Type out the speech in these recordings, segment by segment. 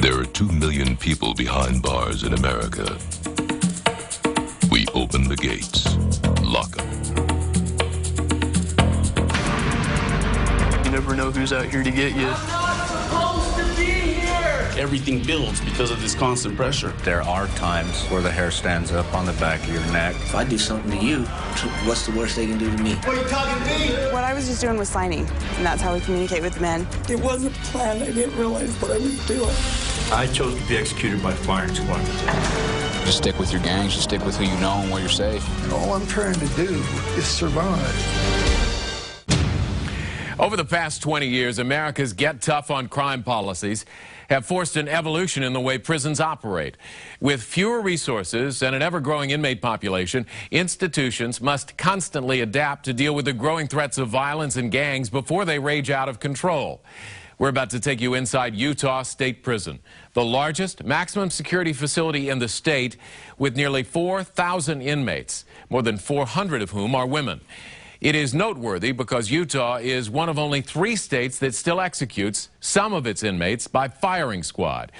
There are 2 million people behind bars in America. We open the gates, lock them. You never know who's out here to get you. I'm not supposed to be here! Everything builds because of this constant pressure. There are times where the hair stands up on the back of your neck. If I do something to you, what's the worst they can do to me? What are you talking to me? What I was just doing was signing, and that's how we communicate with the men. It wasn't planned. I didn't realize what I was doing. I chose to be executed by firing squad. Just stick with your gangs, just stick with who you know and where you're safe. All I'm trying to do is survive. Over the past 20 years, America's Get Tough on Crime policies have forced an evolution in the way prisons operate. With fewer resources and an ever-growing inmate population, institutions must constantly adapt to deal with the growing threats of violence and gangs before they rage out of control. We're about to take you inside Utah State Prison, the largest maximum security facility in the state with nearly 4,000 inmates, more than 400 of whom are women. It is noteworthy because Utah is one of only 3 states that still executes some of its inmates by firing squad.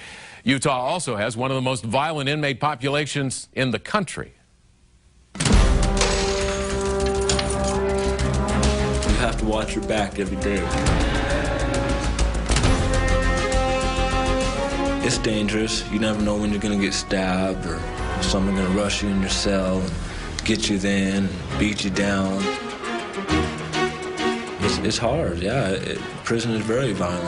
Utah also has one of the most violent inmate populations in the country. You have to watch your back every day. It's dangerous. You never know when you're going to get stabbed or someone going to rush you in your cell and get you then, beat you down. It's hard, yeah. Prison is very violent.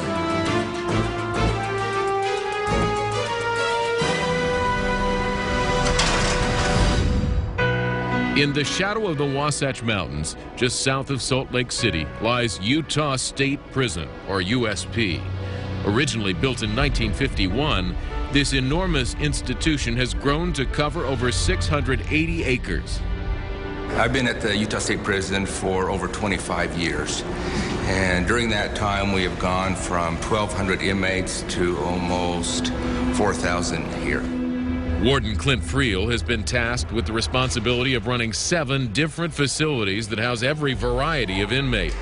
In the shadow of the Wasatch Mountains, just south of Salt Lake City, lies Utah State Prison, or USP. Originally built in 1951, this enormous institution has grown to cover over 680 acres. I've been at the Utah State Prison for over 25 years. And during that time, we have gone from 1,200 inmates to almost 4,000 here. Warden Clint Friel has been tasked with the responsibility of running 7 different facilities that house every variety of inmate.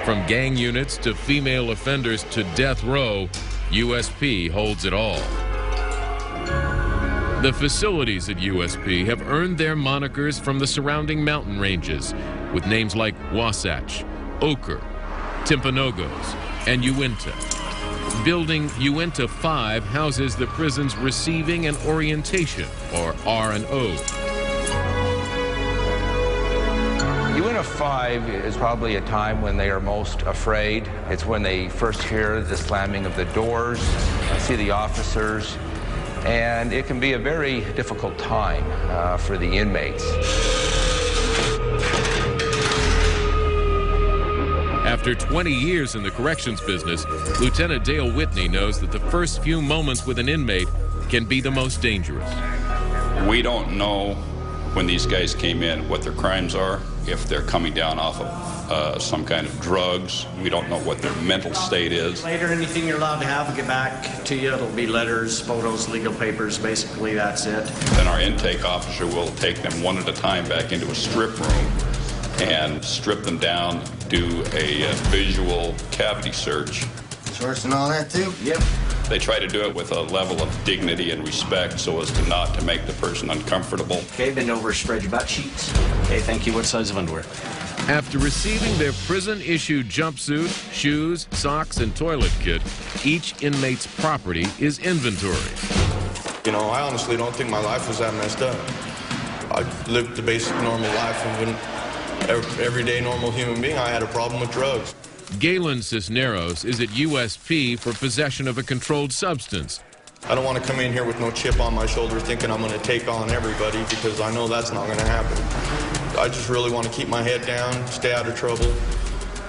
From gang units to female offenders to death row, USP holds it all. The facilities at USP have earned their monikers from the surrounding mountain ranges, with names like Wasatch, Oquirrh, Timpanogos, and Uinta. Building Uinta 5 houses the prison's Receiving and Orientation, or R&O. Uinta 5 is probably a time when they are most afraid. It's when they first hear the slamming of the doors, see the officers, and it can be a very difficult time for the inmates. After 20 years in the corrections business, Lieutenant Dale Whitney knows that the first few moments with an inmate can be the most dangerous. We don't know when these guys came in what their crimes are, if they're coming down off of some kind of drugs. We don't know what their mental state is. Later, anything you're allowed to have will get back to you. It'll be letters, photos, legal papers. Basically, that's it. Then our intake officer will take them one at a time back into a strip room and strip them down, do a visual cavity search. Shorts and all that, too? Yep. They try to do it with a level of dignity and respect so as to not to make the person uncomfortable. Okay, bend over, spread your butt cheeks. Okay, thank you. What size of underwear? After receiving their prison-issued jumpsuit, shoes, socks, and toilet kit, each inmate's property is inventoried. You know, I honestly don't think my life was that messed up. I lived the basic normal life and everyday normal human being. I had a problem with drugs. Galen Cisneros is at USP for possession of a controlled substance. I don't want to come in here with no chip on my shoulder thinking I'm going to take on everybody, because I know that's not going to happen. I just really want to keep my head down, stay out of trouble,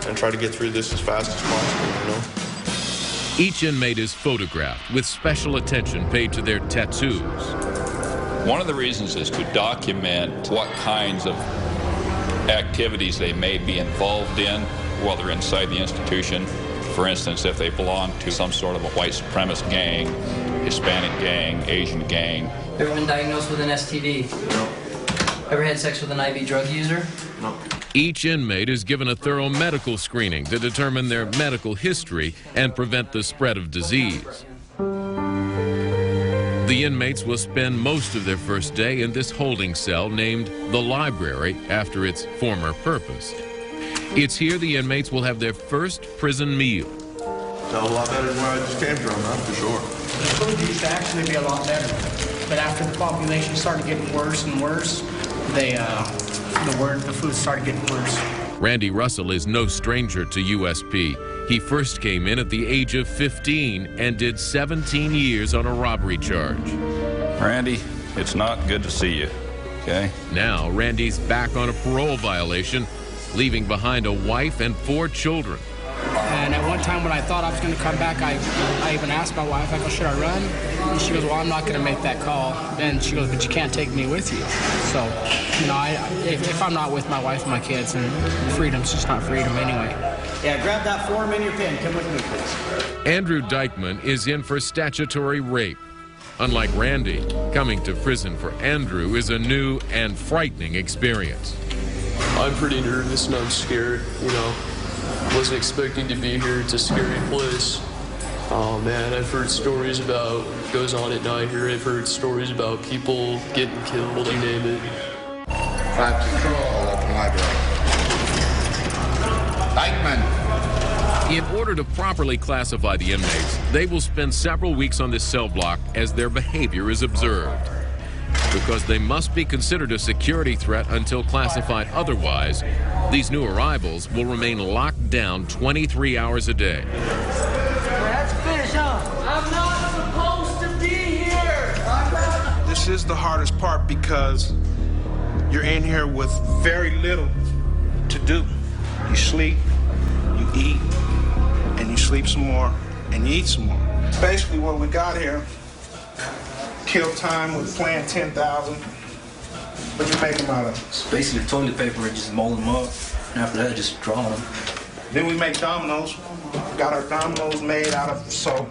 and try to get through this as fast as possible, you know? Each inmate is photographed with special attention paid to their tattoos. One of the reasons is to document what kinds of activities they may be involved in while they're inside the institution. For instance, if they belong to some sort of a white supremacist gang, Hispanic gang, Asian gang. Ever been diagnosed with an STD? No. Ever had sex with an IV drug user? No. Each inmate is given a thorough medical screening to determine their medical history and prevent the spread of disease. The inmates will spend most of their first day in this holding cell named the library after its former purpose. It's here the inmates will have their first prison meal. It's a lot better than where I just came from, that's for sure. The food used to actually be a lot better, but after the population started getting worse and worse, the food started getting worse. Randy Russell is no stranger to USP. He first came in at the age of 15 and did 17 years on a robbery charge. Randy, it's not good to see you, okay? Now, Randy's back on a parole violation, leaving behind a wife and 4 children. And at one time when I thought I was going to come back, I even asked my wife, I go, should I run? And she goes, well, I'm not going to make that call. And she goes, but you can't take me with you. So, you know, if I'm not with my wife and my kids, then freedom's just not freedom anyway. Yeah, grab that form in your pen. Come with me, please. Andrew Dykeman is in for statutory rape. Unlike Randy, coming to prison for Andrew is a new and frightening experience. I'm pretty nervous and I'm scared, you know. Wasn't expecting to be here. It's a scary place. Oh man, I've heard stories about what goes on at night here. I've heard stories about people getting killed, you name it. Five control, open library. Dykeman. In order to properly classify the inmates, they will spend several weeks on this cell block as their behavior is observed. Because they must be considered a security threat until classified otherwise, these new arrivals will remain locked down 23 hours a day. Let's finish up. I'm not supposed to be here. This is the hardest part because you're in here with very little to do. You sleep, you eat, and you sleep some more, and you eat some more. Basically what we got here, kill time with playing 10,000. What you make them out of? It's basically toilet paper and just mold them up. And after that, just draw them. Then we make dominoes. Got our dominoes made out of soap.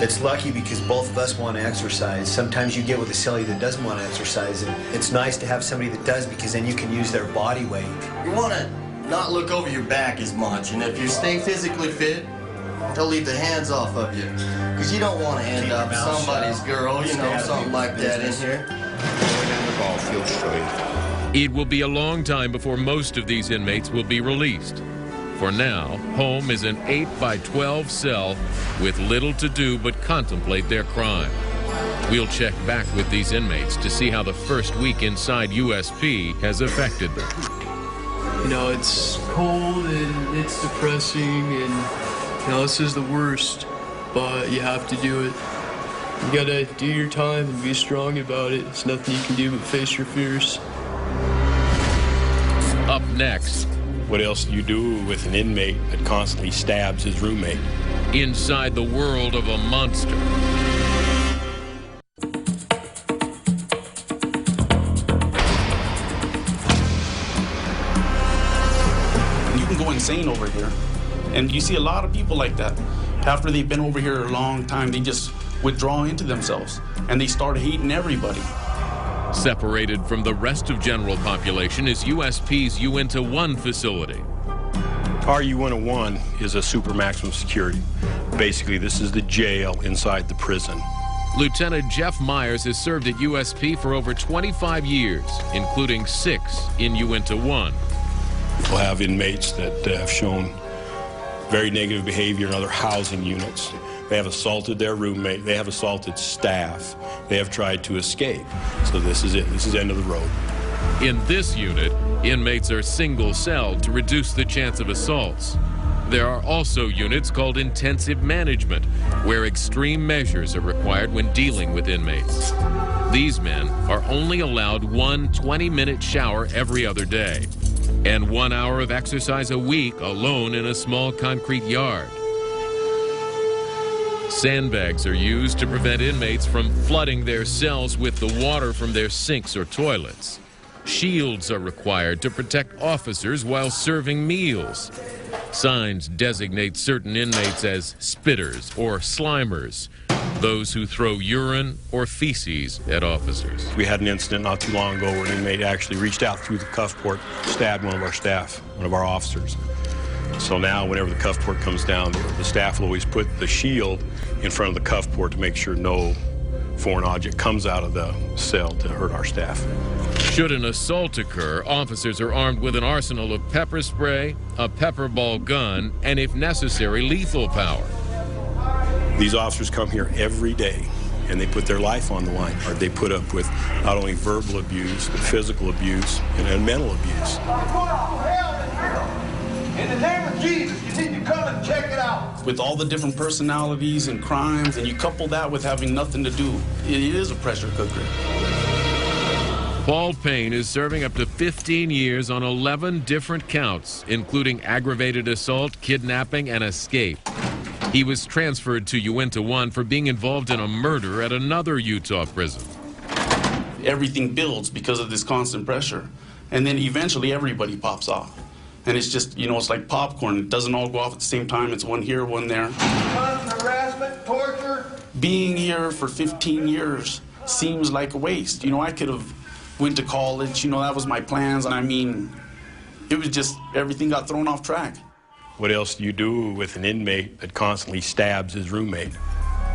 It's lucky because both of us want to exercise. Sometimes you get with a cellie that doesn't want to exercise, and it's nice to have somebody that does because then you can use their body weight. You want to not look over your back as much, and if you stay physically fit, they'll leave the hands off of you. Because you don't want to end up somebody's girl, you know, something like that in here. The ball feels straight. It will be a long time before most of these inmates will be released. For now, home is an 8x12 cell with little to do but contemplate their crime. We'll check back with these inmates to see how the first week inside USP has affected them. You know, it's cold and it's depressing and, you know, this is the worst, but you have to do it. You gotta do your time and be strong about it. It's nothing you can do but face your fears. Up next. What else do you do with an inmate that constantly stabs his roommate? Inside the world of a monster. You can go insane over here. And you see a lot of people like that. After they've been over here a long time, they just withdraw into themselves. And they start hating everybody. Separated from the rest of general population is USP's Uinta 1 facility. Our Uinta 1 is a super maximum security. Basically, this is the jail inside the prison. Lieutenant Jeff Myers has served at USP for over 25 years, including 6 in Uinta 1. We'll have inmates that have shown very negative behavior in other housing units. They have assaulted their roommate. They have assaulted staff. They have tried to escape. So this is it. This is end of the road. In this unit, inmates are single-celled to reduce the chance of assaults. There are also units called intensive management, where extreme measures are required when dealing with inmates. These men are only allowed one 20-minute shower every other day, and 1 hour of exercise a week alone in a small concrete yard. Sandbags are used to prevent inmates from flooding their cells with the water from their sinks or toilets. Shields are required to protect officers while serving meals. Signs designate certain inmates as spitters or slimers, those who throw urine or feces at officers. We had an incident not too long ago where an inmate actually reached out through the cuff port, stabbed one of our staff, one of our officers. So now whenever the cuff port comes down, the staff will always put the shield in front of the cuff port to make sure no foreign object comes out of the cell to hurt our staff. Should an assault occur, officers are armed with an arsenal of pepper spray, a pepper ball gun, and if necessary, lethal power. These officers come here every day and they put their life on the line. Or they put up with not only verbal abuse, but physical abuse and mental abuse. In the name of Jesus, you need to come and check it out. With all the different personalities and crimes, and you couple that with having nothing to do, it is a pressure cooker. Paul Payne is serving up to 15 years on 11 different counts, including aggravated assault, kidnapping, and escape. He was transferred to Uinta 1 for being involved in a murder at another Utah prison. Everything builds because of this constant pressure, and then eventually everybody pops off. And it's just, you know, it's like popcorn. It doesn't all go off at the same time. It's one here, one there. Constant harassment, torture. Being here for 15 years seems like a waste. You know, I could have went to college. You know, that was my plans. And I mean, it was just, everything got thrown off track. What else do you do with an inmate that constantly stabs his roommate?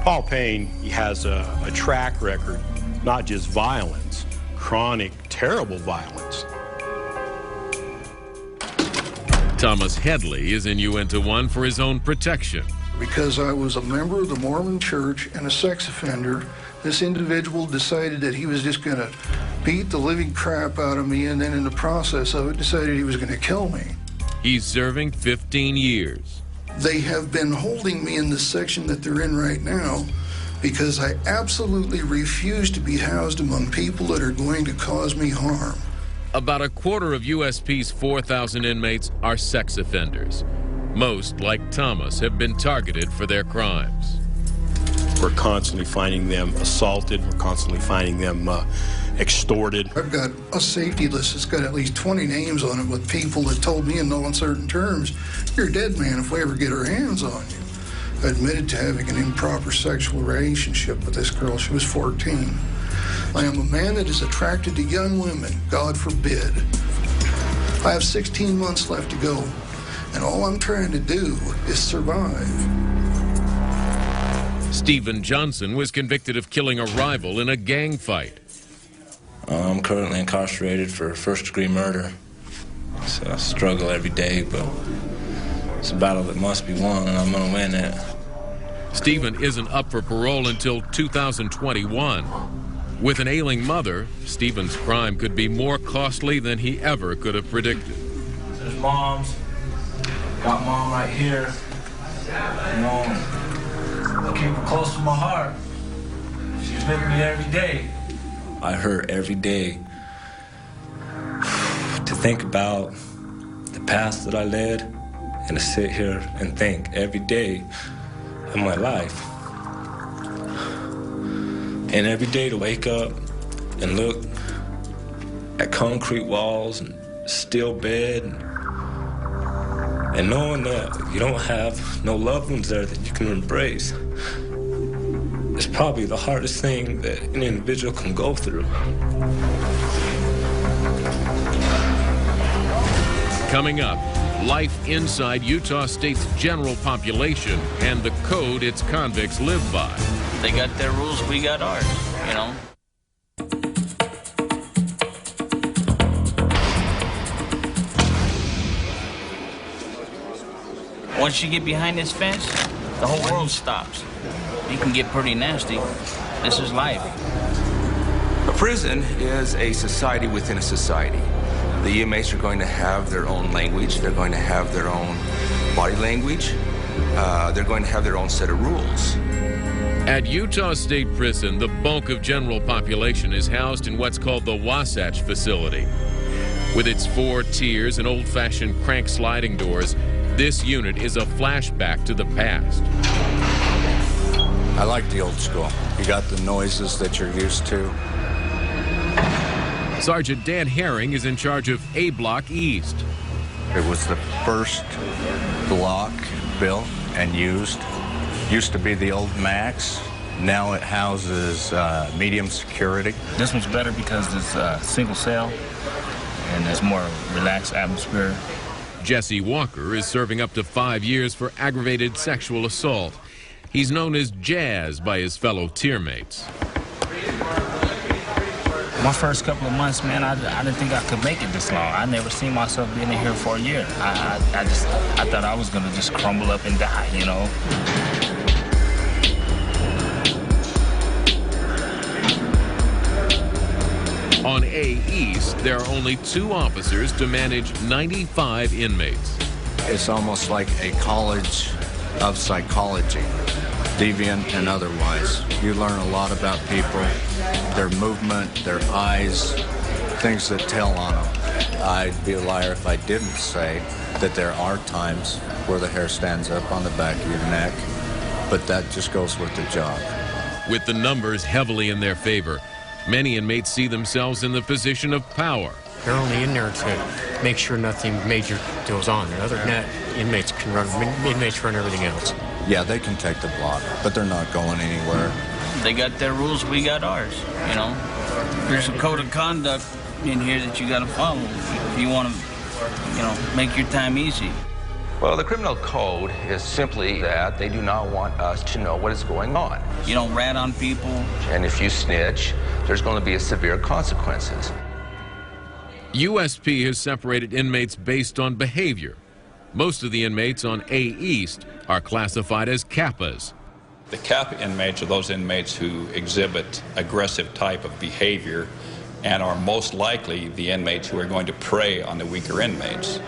Paul Payne, he has a track record, not just violence, chronic, terrible violence. Thomas Headley is in Uinta 1 for his own protection. Because I was a member of the Mormon church and a sex offender, this individual decided that he was just going to beat the living crap out of me, and then in the process of it decided he was going to kill me. He's serving 15 years. They have been holding me in the section that they're in right now because I absolutely refuse to be housed among people that are going to cause me harm. About a quarter of USP's 4,000 inmates are sex offenders. Most, like Thomas, have been targeted for their crimes. We're constantly finding them assaulted. We're constantly finding them extorted. I've got a safety list that's got at least 20 names on it with people that told me in no uncertain terms, "You're a dead man if we ever get our hands on you." I admitted to having an improper sexual relationship with this girl. She was 14. I am a man that is attracted to young women, God forbid. I have 16 months left to go, and all I'm trying to do is survive. Stephen Johnson was convicted of killing a rival in a gang fight. I'm currently incarcerated for first-degree murder. So I struggle every day, but it's a battle that must be won, and I'm going to win it. Stephen isn't up for parole until 2021. With an ailing mother, Stephen's crime could be more costly than he ever could have predicted. There's Mom's. Got Mom right here. You know, I keep her close to my heart. She's with me every day. I hurt every day to think about the past that I led and to sit here and think every day of my life. And every day to wake up and look at concrete walls and steel bed and knowing that you don't have no loved ones there that you can embrace. It's probably the hardest thing that an individual can go through. Coming up, life inside Utah State's general population and the code its convicts live by. They got their rules, we got ours, you know. Once you get behind this fence, the whole world stops. You can get pretty nasty. This is life. A prison is a society within a society. The inmates are going to have their own language. They're going to have their own body language. They're going to have their own set of rules. At Utah State Prison, the bulk of general population is housed in what's called the Wasatch facility. With its 4 tiers and old-fashioned crank sliding doors, this unit is a flashback to the past. I like the old school. You got the noises that you're used to. Sergeant Dan Herring is in charge of A Block East. It was the first block built and used. Used to be the old Max. Now it houses medium security. This one's better because it's a single cell and there's more relaxed atmosphere. Jesse Walker is serving up to 5 years for aggravated sexual assault. He's known as Jazz by his fellow tiermates. My first couple of months, man, I didn't think I could make it this long. I never seen myself being in here for a year. I thought I was gonna just crumble up and die, you know. On A East, there are only 2 officers to manage 95 inmates. It's almost like a college of psychology, deviant and otherwise. You learn a lot about people, their movement, their eyes, things that tell on them. I'd be a liar if I didn't say that there are times where the hair stands up on the back of your neck, but that just goes with the job. With the numbers heavily in their favor, many inmates see themselves in the position of power. They're only in there to make sure nothing major goes on. And other than that, inmates run everything else. Yeah, they can take the block, but they're not going anywhere. They got their rules, we got ours, you know. There's a code of conduct in here that you gotta follow if you wanna, you know, make your time easy. Well, the criminal code is simply that they do not want us to know what is going on. You don't rat on people. And if you snitch, there's going to be severe consequences. USP has separated inmates based on behavior. Most of the inmates on A East are classified as Kappas. The Kappa inmates are those inmates who exhibit aggressive type of behavior and are most likely the inmates who are going to prey on the weaker inmates.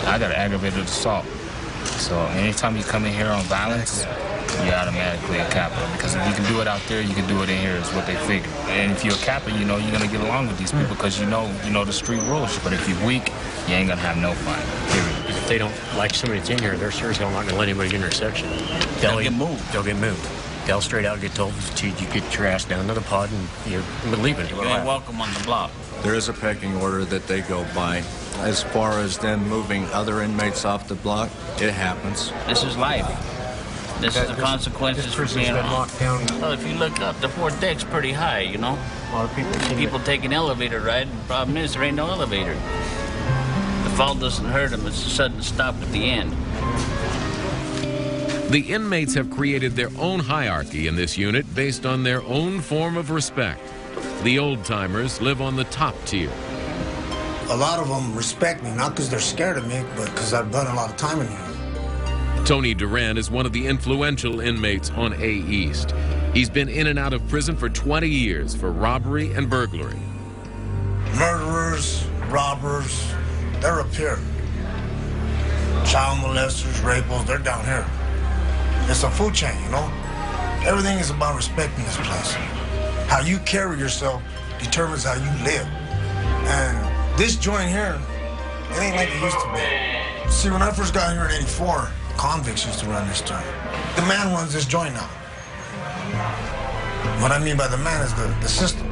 I got aggravated assault. So anytime you come in here on violence, you're automatically a Kappa. Because if you can do it out there, you can do it in here is what they figure. And if you're a Kappa, you know you're gonna get along with these people because you know the street rules. But if you're weak, you ain't gonna have no fun, period. If they don't like somebody that's in here, they're seriously not gonna let anybody in their section. They'll get moved. They'll get moved. They'll straight out get told you get your ass down to the pod and you're leaving. You ain't welcome on the block. There is a pecking order that they go by. As far as them moving other inmates off the block, it happens. This is life. This is the consequences for being locked down. Well, if you look up, the 4th deck's pretty high, you know. A lot of people take an elevator ride. The problem is there ain't no elevator. The fall doesn't hurt them. It's a sudden stop at the end. The inmates have created their own hierarchy in this unit based on their own form of respect. The old-timers live on the top tier. A lot of them respect me, not because they're scared of me, but because I've done a lot of time in here. Tony Duran is one of the influential inmates on A East. He's been in and out of prison for 20 years for robbery and burglary. Murderers, robbers, they're up here. Child molesters, rapists, they're down here. It's a food chain, you know? Everything is about respecting this place. How you carry yourself determines how you live. And this joint here, it ain't like it used to be. See, when I first got here in '84, convicts used to run this joint. The man runs this joint now. What I mean by the man is the system.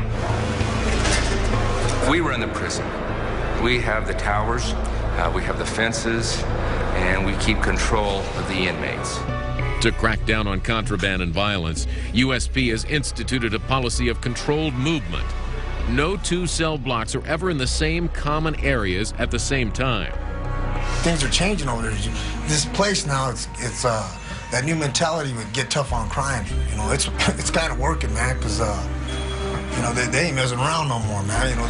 We run the prison. We have the towers, we have the fences, and we keep control of the inmates. To crack down on contraband and violence, USP has instituted a policy of controlled movement. No 2 cell blocks are ever in the same common areas at the same time. Things are changing over there. This place now, it's that new mentality with get tough on crime. You know, it's kind of working, man, because you know they ain't messing around no more, man. You know,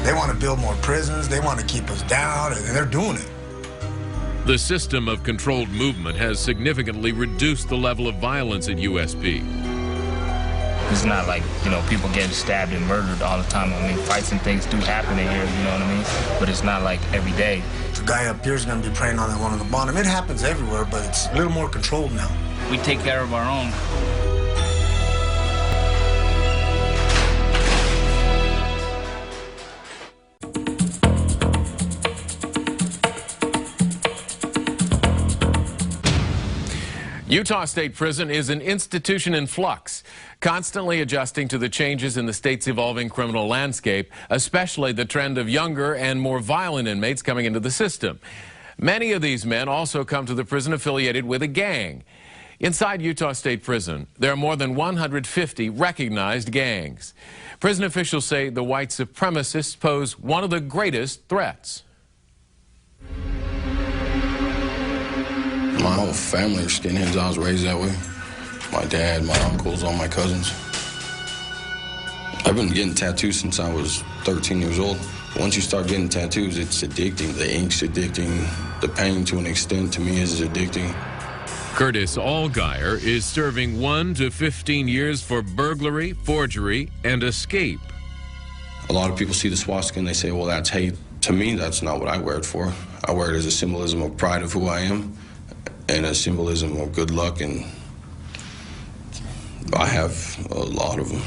they want to build more prisons. They want to keep us down, and they're doing it. The system of controlled movement has significantly reduced the level of violence at USP. It's not like, you know, people getting stabbed and murdered all the time. I mean, fights and things do happen in here, you know what I mean? But it's not like every day. The guy up here is going to be preying on that one on the bottom. It happens everywhere, but it's a little more controlled now. We take care of our own. Utah State Prison is an institution in flux, constantly adjusting to the changes in the state's evolving criminal landscape, especially the trend of younger and more violent inmates coming into the system. Many of these men also come to the prison affiliated with a gang. Inside Utah State Prison, there are more than 150 recognized gangs. Prison officials say the white supremacists pose one of the greatest threats. My whole family are skinheads. I was raised that way. My dad, my uncles, all my cousins. I've been getting tattoos since I was 13 years old. Once you start getting tattoos, it's addicting. The ink's addicting. The pain, to an extent, to me, is addicting. Curtis Allgaier is serving 1 to 15 years for burglary, forgery, and escape. A lot of people see the swastika and they say, well, that's hate. To me, that's not what I wear it for. I wear it as a symbolism of pride of who I am and a symbolism of good luck, and I have a lot of them.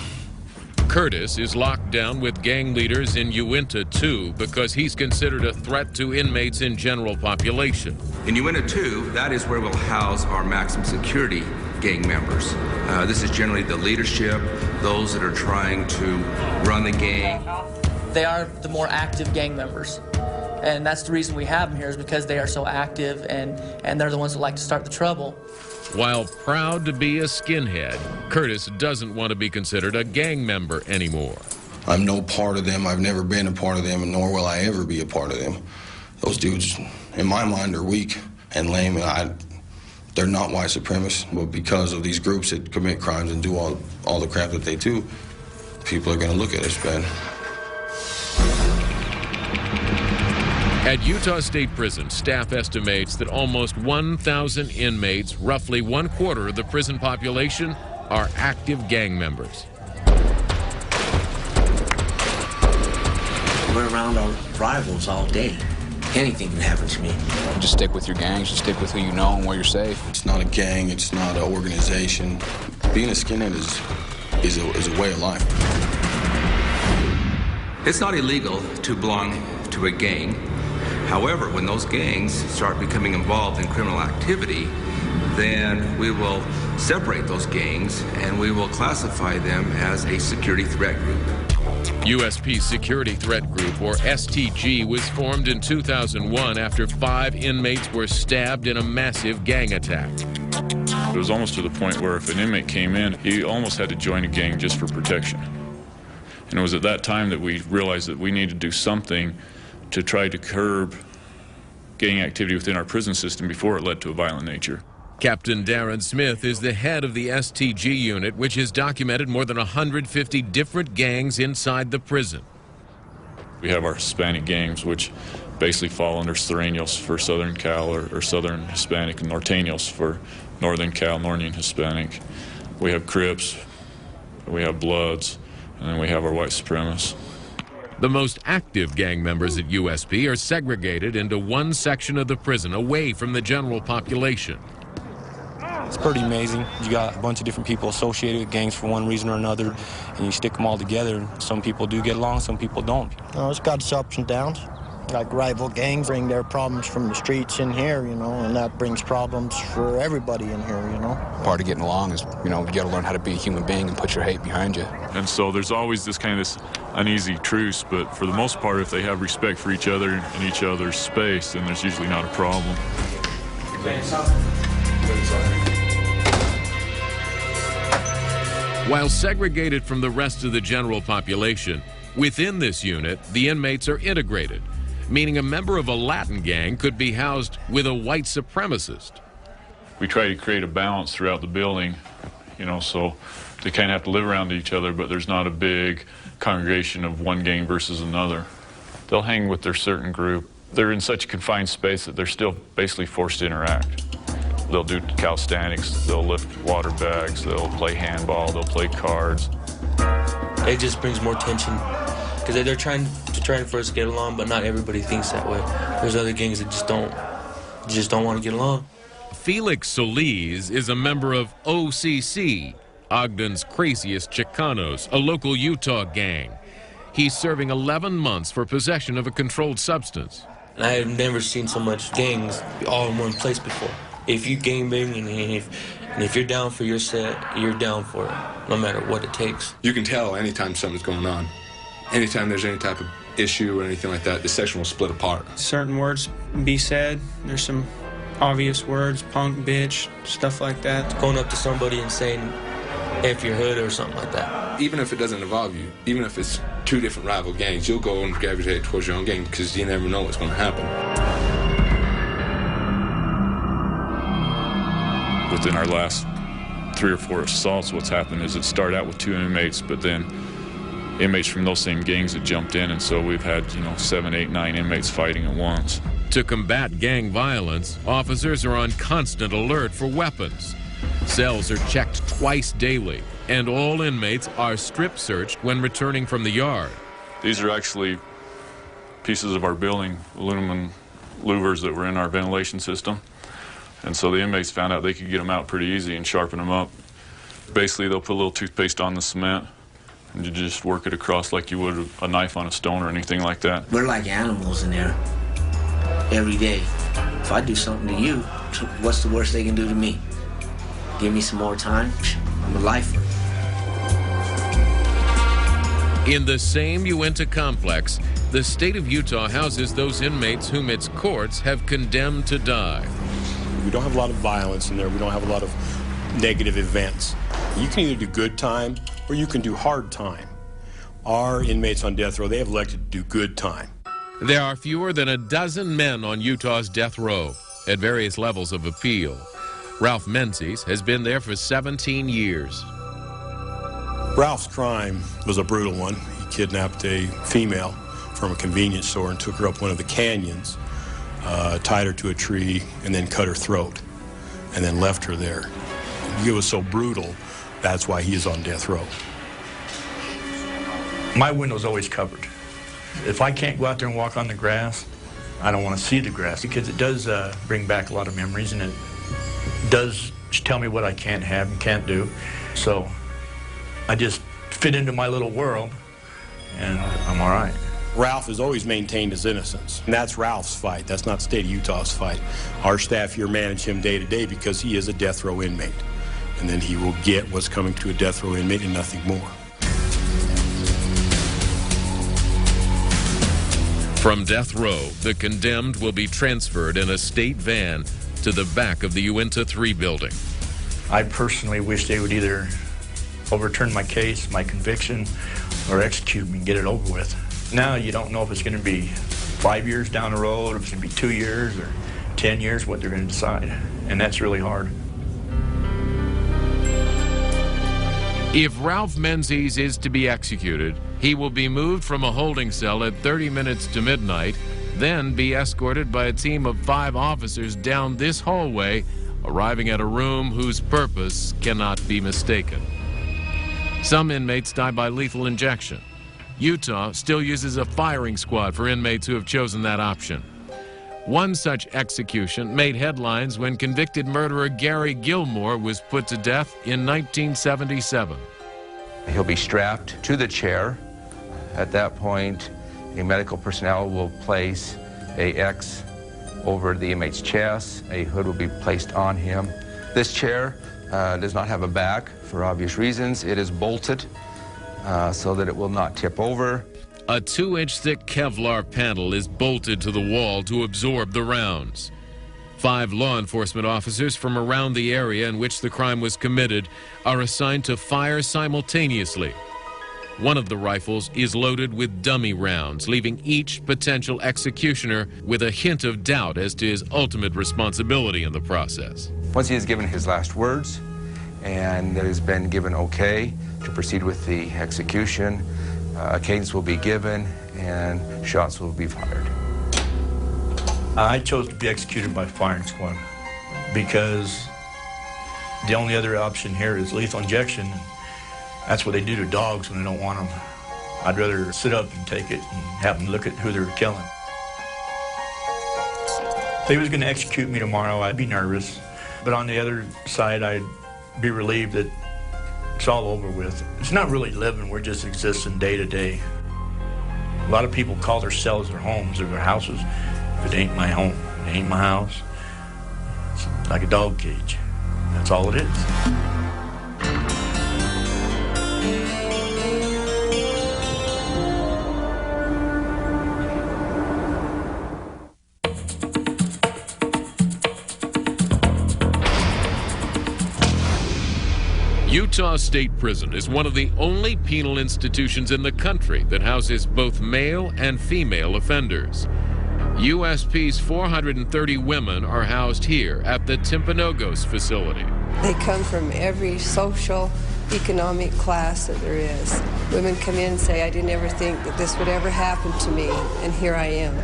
Curtis is locked down with gang leaders in Uinta 2 because he's considered a threat to inmates in general population. In Uinta 2, that is where we'll house our maximum security gang members. This is generally the leadership, those that are trying to run the gang. They are the more active gang members. And that's the reason we have them here, is because they are so active and they're the ones that like to start the trouble. While proud to be a skinhead, Curtis doesn't want to be considered a gang member anymore. I'm no part of them. I've never been a part of them, and nor will I ever be a part of them. Those dudes, in my mind, are weak and lame, and they're not white supremacists. But because of these groups that commit crimes and do all the crap that they do, people are going to look at us bad. At Utah State Prison, staff estimates that almost 1,000 inmates, roughly 1/4 of the prison population, are active gang members. We're around our rivals all day. Anything can happen to me. You just stick with your gangs, you stick with who you know and where you're safe. It's not a gang, it's not an organization. Being a skinhead is a way of life. It's not illegal to belong to a gang. However, when those gangs start becoming involved in criminal activity, then we will separate those gangs and we will classify them as a security threat group. USP Security Threat Group, or STG, was formed in 2001 after 5 inmates were stabbed in a massive gang attack. It was almost to the point where if an inmate came in, he almost had to join a gang just for protection. And it was at that time that we realized that we needed to do something to try to curb gang activity within our prison system before it led to a violent nature. Captain Darren Smith is the head of the STG unit, which has documented more than 150 different gangs inside the prison. We have our Hispanic gangs, which basically fall under Serranos for Southern Cal, or Southern Hispanic, and Norteños for Northern Cal, Northern Hispanic. We have Crips, we have Bloods, and then we have our white supremacists. The most active gang members at USP are segregated into one section of the prison, away from the general population. It's pretty amazing. You got a bunch of different people associated with gangs for one reason or another, and you stick them all together. Some people do get along, some people don't. It's got its ups and downs. Like rival gangs bring their problems from the streets in here, and that brings problems for everybody in here, Part of getting along is, you got to learn how to be a human being and put your hate behind you. And so there's always this uneasy truce, but for the most part, if they have respect for each other and each other's space, then there's usually not a problem. While segregated from the rest of the general population, within this unit, the inmates are integrated, meaning a member of a Latin gang could be housed with a white supremacist. We try to create a balance throughout the building, so they kind of have to live around each other, but there's not a big congregation of one gang versus another. They'll hang with their certain group. They're in such a confined space that they're still basically forced to interact. They'll do calisthenics, they'll lift water bags, they'll play handball, they'll play cards. It just brings more tension because they're trying for us to get along, but not everybody thinks that way. There's other gangs that just don't want to get along. Felix Solis is a member of OCC, Ogden's Craziest Chicanos, a local Utah gang. He's serving 11 months for possession of a controlled substance. And I have never seen so much gangs all in one place before. If you gangbang and if you're down for your set, you're down for it, no matter what it takes. You can tell anytime something's going on. Anytime there's any type of issue or anything like that, the section will split apart. Certain words be said. There's some obvious words, punk, bitch, stuff like that. Going up to somebody and saying, F your hood or something like that. Even if it doesn't involve you, even if it's 2 different rival gangs, you'll go and gravitate towards your own gang because you never know what's going to happen. within our last 3 or 4 assaults, what's happened is it started out with 2 inmates, but then inmates from those same gangs had jumped in, and so we've had, 7, 8, 9 inmates fighting at once. To combat gang violence, officers are on constant alert for weapons. Cells are checked twice daily, and all inmates are strip searched when returning from the yard. These are actually pieces of our building, aluminum louvers that were in our ventilation system. And so the inmates found out they could get them out pretty easy and sharpen them up. Basically, they'll put a little toothpaste on the cement, and you just work it across like you would a knife on a stone or anything like that. We're like animals in there every day. If I do something to you, what's the worst they can do to me? Give me some more time? I'm a lifer. In the same Uinta complex, the state of Utah houses those inmates whom its courts have condemned to die. We don't have a lot of violence in there. We don't have a lot of negative events. You can either do good time or you can do hard time. Our inmates on death row, they have elected to do good time. There are fewer than a dozen men on Utah's death row at various levels of appeal. Ralph Menzies has been there for 17 years. Ralph's crime was a brutal one. He kidnapped a female from a convenience store and took her up one of the canyons, tied her to a tree, and then cut her throat, and then left her there. It was so brutal, that's why he is on death row. My window's always covered. If I can't go out there and walk on the grass, I don't want to see the grass, because it does bring back a lot of memories, and it does tell me what I can't have and can't do. So I just fit into my little world, and I'm all right. Ralph has always maintained his innocence, and that's Ralph's fight. That's not State of Utah's fight. Our staff here manage him day to day because he is a death row inmate, and then he will get what's coming to a death row inmate and nothing more. From death row, the condemned will be transferred in a state van to the back of the Uinta 3 building. I personally wish they would either overturn my case, my conviction, or execute me and get it over with. Now you don't know if it's going to be 5 years down the road, if it's going to be 2 years or 10 years, what they're going to decide. And that's really hard. If Ralph Menzies is to be executed, he will be moved from a holding cell at 30 minutes to midnight, then be escorted by a team of 5 officers down this hallway, arriving at a room whose purpose cannot be mistaken. Some inmates die by lethal injection. Utah still uses a firing squad for inmates who have chosen that option. One such execution made headlines when convicted murderer Gary Gilmore was put to death in 1977. He'll be strapped to the chair. At that point, a medical personnel will place a X over the inmate's chest. A hood will be placed on him. This chair does not have a back for obvious reasons. It is bolted so that it will not tip over. A 2-inch thick Kevlar panel is bolted to the wall to absorb the rounds. 5 law enforcement officers from around the area in which the crime was committed are assigned to fire simultaneously. One of the rifles is loaded with dummy rounds, leaving each potential executioner with a hint of doubt as to his ultimate responsibility in the process. Once he has given his last words and it has been given okay to proceed with the execution, a cadence will be given and shots will be fired. I chose to be executed by firing squad because the only other option here is lethal injection. That's what they do to dogs when they don't want them. I'd rather sit up and take it and have them look at who they're killing. If they was going to execute me tomorrow, I'd be nervous. But on the other side, I'd be relieved that it's all over with. It's not really living, we're just existing day to day. A lot of people call their cells their homes or their houses. If it ain't my home, it ain't my house. It's like a dog cage. That's all it is. Utah State Prison is one of the only penal institutions in the country that houses both male and female offenders. USP's 430 women are housed here at the Timpanogos facility. They come from every social, economic class that there is. Women come in and say, I didn't ever think that this would ever happen to me, and here I am.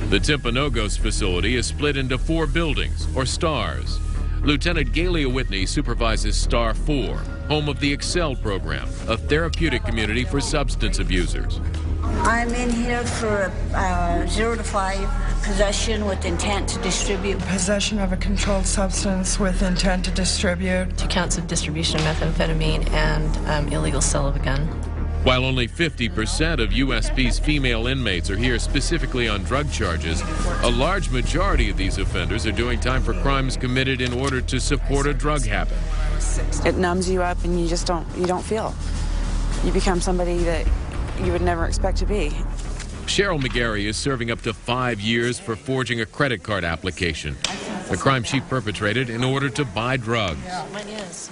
The Timpanogos facility is split into 4 buildings, or stars. Lieutenant Galia Whitney supervises Star 4, home of the Excel program, a therapeutic community for substance abusers. I'm in here for 0 to 5, possession with intent to distribute. Possession of a controlled substance with intent to distribute. 2 counts of distribution of methamphetamine and illegal sale of a gun. While only 50% of USP's female inmates are here specifically on drug charges, a large majority of these offenders are doing time for crimes committed in order to support a drug habit. It numbs you up and you just don't feel. You become somebody that you would never expect to be. Cheryl McGarry is serving up to 5 years for forging a credit card application, a crime she perpetrated in order to buy drugs.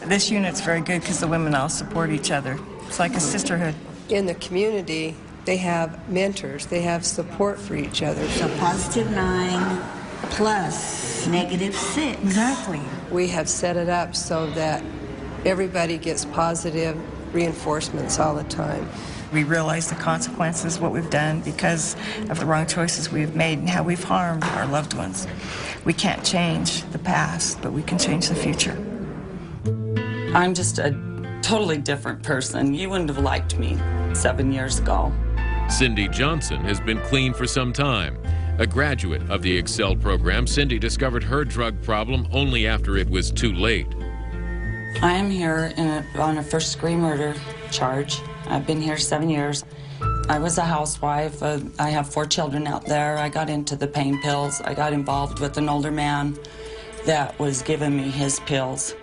This unit's very good because the women all support each other. It's like a sisterhood. In the community, they have mentors. They have support for each other. So +9 plus -6. Exactly. We have set it up so that everybody gets positive reinforcements all the time. We realize the consequences, what we've done because of the wrong choices we've made and how we've harmed our loved ones. We can't change the past, but we can change the future. I'm just a totally different person. You wouldn't have liked me 7 years ago. Cindy Johnson has been clean for some time. A graduate of the Excel program, Cindy discovered her drug problem only after it was too late. I am here on a first-degree murder charge. I've been here 7 years. I was a housewife. I have 4 children out there. I got into the pain pills. I got involved with an older man that was giving me his pills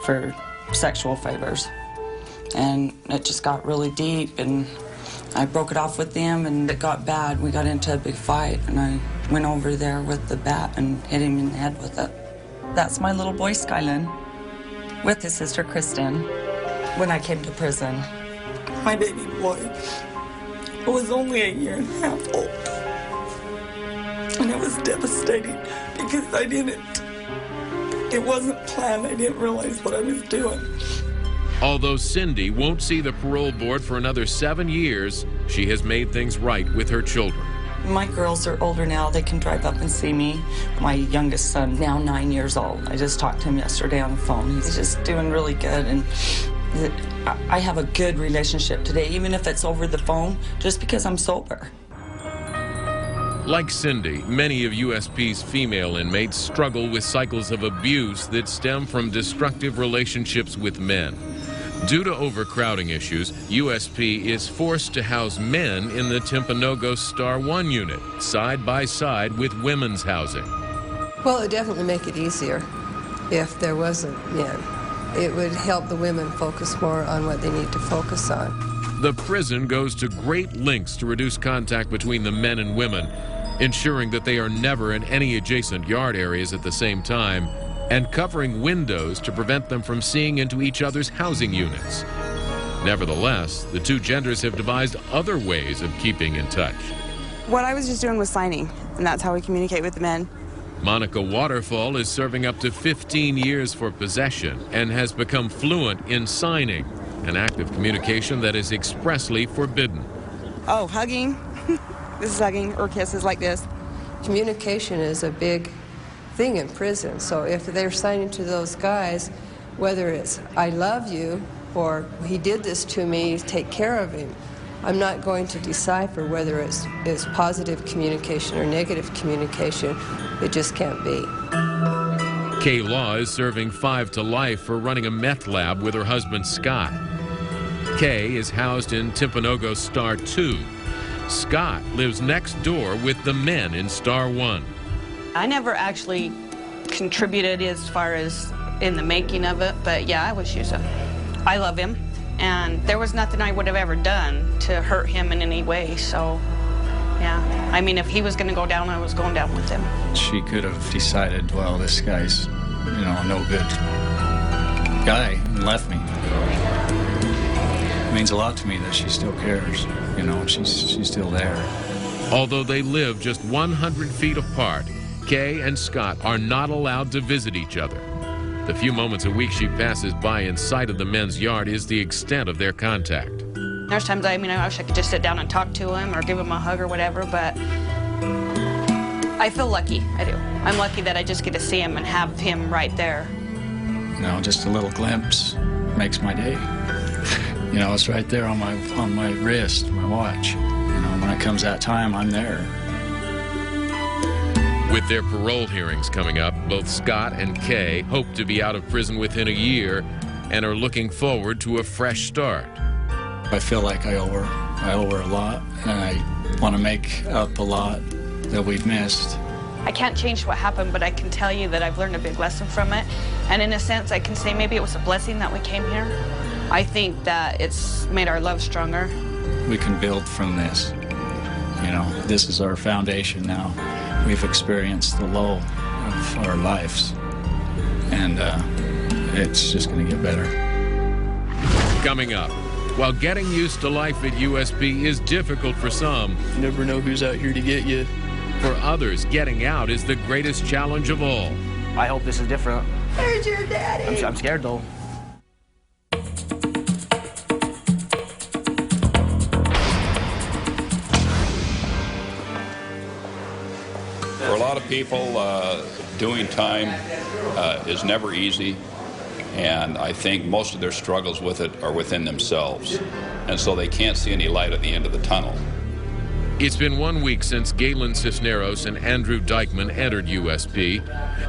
for sexual favors. And it just got really deep, and I broke it off with him, and it got bad. We got into a big fight, and I went over there with the bat and hit him in the head with it. That's my little boy, Skylin, with his sister, Kristen, when I came to prison. My baby boy was only 1.5 years old. And it was devastating because it wasn't planned. I didn't realize what I was doing. Although Cindy won't see the parole board for another 7 years, she has made things right with her children. My girls are older now. They can drive up and see me. My youngest son, now 9 years old. I just talked to him yesterday on the phone. He's just doing really good. And I have a good relationship today, even if it's over the phone, just because I'm sober. Like Cindy, many of USP's female inmates struggle with cycles of abuse that stem from destructive relationships with men. Due to overcrowding issues, USP is forced to house men in the Timpanogos Star 1 unit, side by side with women's housing. Well, it would definitely make it easier if there wasn't men. It would help the women focus more on what they need to focus on. The prison goes to great lengths to reduce contact between the men and women, ensuring that they are never in any adjacent yard areas at the same time, and covering windows to prevent them from seeing into each other's housing units. Nevertheless, the 2 genders have devised other ways of keeping in touch. What I was just doing was signing, and that's how we communicate with the men. Monica Waterfall is serving up to 15 years for possession and has become fluent in signing, an act of communication that is expressly forbidden. Oh, hugging. This is hugging, or kisses like this. Communication is a big thing in prison. So if they're signing to those guys, whether it's I love you or he did this to me, take care of him, I'm not going to decipher whether it's positive communication or negative communication. It just can't be. Kay Law is serving 5 to life for running a meth lab with her husband Scott. Kay is housed in Timpanogos Star 2. Scott lives next door with the men in Star 1. I never actually contributed as far as in the making of it, but yeah, I was using. I love him, and there was nothing I would have ever done to hurt him in any way, so yeah. I mean, if he was going to go down, I was going down with him. She could have decided, well, this guy's, no good guy, and left me. It means a lot to me that she still cares, she's still there. Although they live just 100 feet apart, Kay and Scott are not allowed to visit each other. The few moments a week she passes by in sight of the men's yard is the extent of their contact. There's times I wish I could just sit down and talk to him or give him a hug or whatever, but I feel lucky. I do. I'm lucky that I just get to see him and have him right there. You know, just a little glimpse makes my day. You know, it's right there on my wrist, my watch. You know, when it comes that time, I'm there. With their parole hearings coming up, both Scott and Kay hope to be out of prison within a year and are looking forward to a fresh start. I feel like I owe her a lot, and I want to make up a lot that we've missed. I can't change what happened, but I can tell you that I've learned a big lesson from it. And in a sense, I can say maybe it was a blessing that we came here. I think that it's made our love stronger. We can build from this. You know, this is our foundation now. We've experienced the low of our lives, and it's just going to get better. Coming up, while getting used to life at USB is difficult for some, you never know who's out here to get you. For others, getting out is the greatest challenge of all. I hope this is different. There's your daddy. I'm scared though. For a lot of people, doing time is never easy, and I think most of their struggles with it are within themselves, and so they can't see any light at the end of the tunnel. It's been 1 week since Galen Cisneros and Andrew Dykeman entered USP.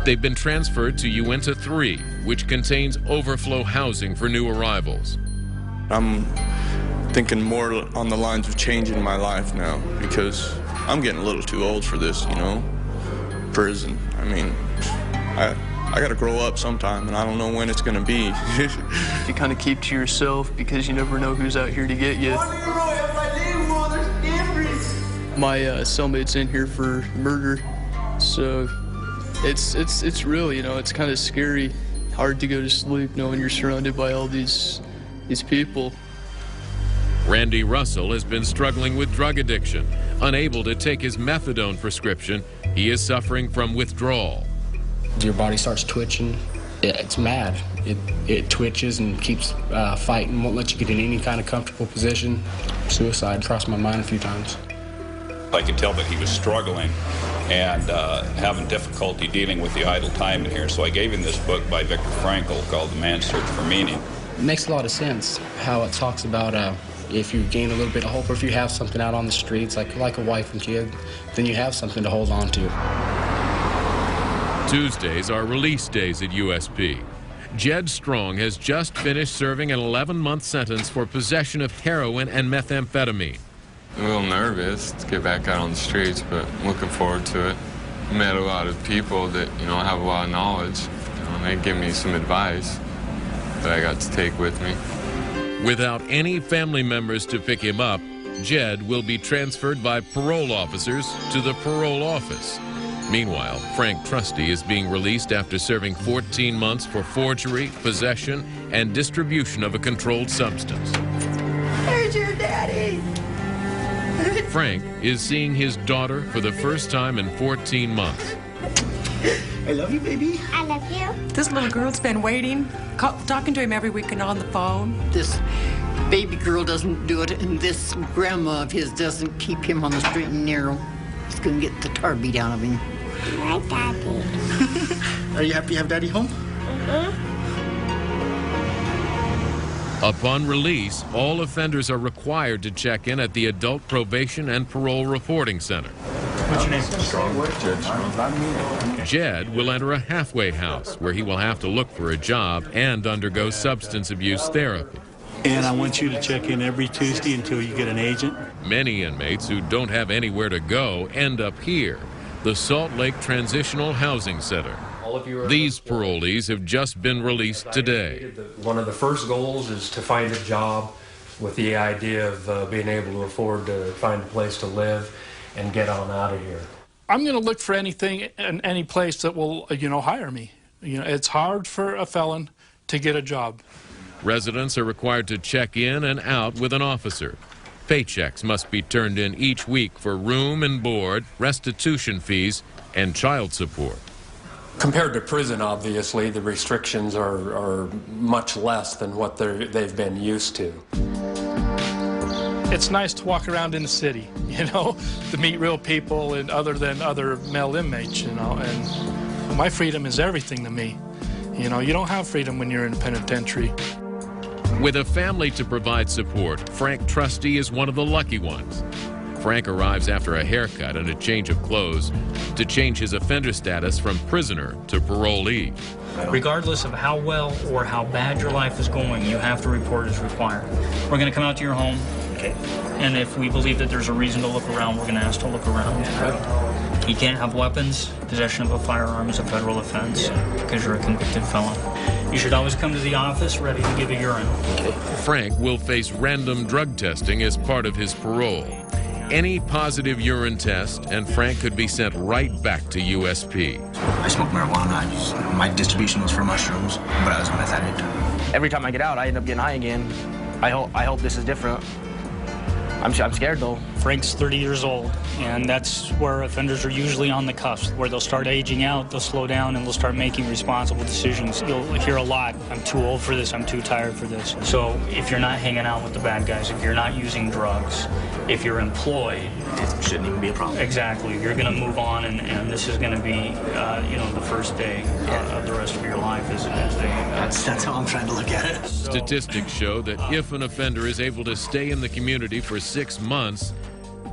They've been transferred to Uinta 3, which contains overflow housing for new arrivals. I'm thinking more on the lines of changing my life now, because I'm getting a little too old for this, you know? Prison. I mean, I gotta grow up sometime, and I don't know when it's gonna be. You kind of keep to yourself because you never know who's out here to get you. My cellmate's in here for murder, so it's real, you know. It's kind of scary, hard to go to sleep knowing you're surrounded by all these people. Randy Russell has been struggling with drug addiction. Unable to take his methadone prescription, he is suffering from withdrawal. Your body starts twitching. It's mad. It twitches and keeps fighting, won't let you get in any kind of comfortable position. Suicide crossed my mind a few times. I could tell that he was struggling and having difficulty dealing with the idle time in here, so I gave him this book by Viktor Frankl called The Man's Search for Meaning. It makes a lot of sense how it talks about if you gain a little bit of hope, or if you have something out on the streets, like a wife and kid, then you have something to hold on to. Tuesdays are release days at USP. Jed Strong has just finished serving an 11-month sentence for possession of heroin and methamphetamine. A little nervous to get back out on the streets, but looking forward to it. Met a lot of people that, you know, have a lot of knowledge. You know, and they give me some advice that I got to take with me. Without any family members to pick him up, Jed will be transferred by parole officers to the parole office. Meanwhile, Frank Trusty is being released after serving 14 months for forgery, possession, and distribution of a controlled substance. There's your daddy. Frank is seeing his daughter for the first time in 14 months. I love you, baby. I love you. This little girl's been waiting, talking to him every weekend on the phone. This baby girl doesn't do it, and this grandma of his doesn't keep him on the straight and narrow. He's gonna get the tar beat out of him. My daddy. Are you happy to have Daddy home? Mm-hmm. Upon release, all offenders are required to check in at the Adult Probation and Parole Reporting Center. What's your name? Strong. Jed will enter a halfway house where he will have to look for a job and undergo substance abuse therapy. And I want you to check in every Tuesday until you get an agent. Many inmates who don't have anywhere to go end up here, the Salt Lake Transitional Housing Center. These parolees have just been released today. One of the first goals is to find a job with the idea of being able to afford to find a place to live and get on out of here. I'm going to look for anything and any place that will, hire me. It's hard for a felon to get a job. Residents are required to check in and out with an officer. Paychecks must be turned in each week for room and board, restitution fees, and child support. Compared to prison, obviously, the restrictions are much less than what they've been used to. It's nice to walk around in the city, you know, to meet real people and other than other male inmates, you know, and my freedom is everything to me. You know, you don't have freedom when you're in penitentiary. With a family to provide support, Frank Trusty is one of the lucky ones. Frank arrives after a haircut and a change of clothes to change his offender status from prisoner to parolee. Regardless of how well or how bad your life is going, you have to report as required. We're going to come out to your home, okay, and if we believe that there's a reason to look around, we're going to ask to look around. You can't have weapons. Possession of a firearm is a federal offense because you're a convicted felon. You should always come to the office ready to give a urine. Okay. Frank will face random drug testing as part of his parole. Any positive urine test, and Frank could be sent right back to USP. I smoke marijuana. My distribution was for mushrooms, but I was a meth addict. Every time I get out, I end up getting high again. I hope this is different. I'm scared though. Frank's 30 years old, and that's where offenders are usually on the cusp, where they'll start aging out, they'll slow down, and they'll start making responsible decisions. You'll hear a lot, I'm too old for this, I'm too tired for this. So if you're not hanging out with the bad guys, if you're not using drugs, if you're employed, it shouldn't even be a problem. Exactly. You're going to move on, and this is going to be, you know, the first day of the rest of your life. That's how I'm trying to look at it. Statistics show that if an offender is able to stay in the community for 6 months,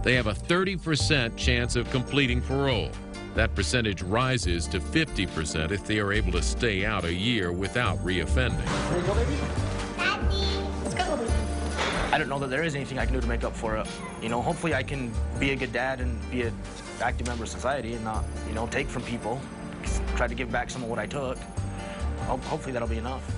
they have a 30% chance of completing parole. That percentage rises to 50% if they are able to stay out a year without reoffending. I don't know that there is anything I can do to make up for it. You know, hopefully I can be a good dad and be an active member of society and not, you know, take from people. Try to give back some of what I took. Hopefully that'll be enough.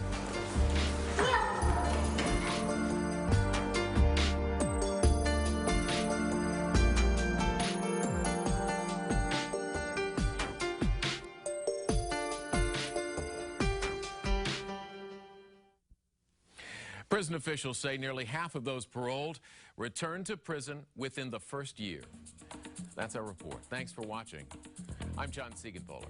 Prison officials say nearly half of those paroled return to prison within the first year. That's our report. Thanks for watching. I'm John Siegenthaler.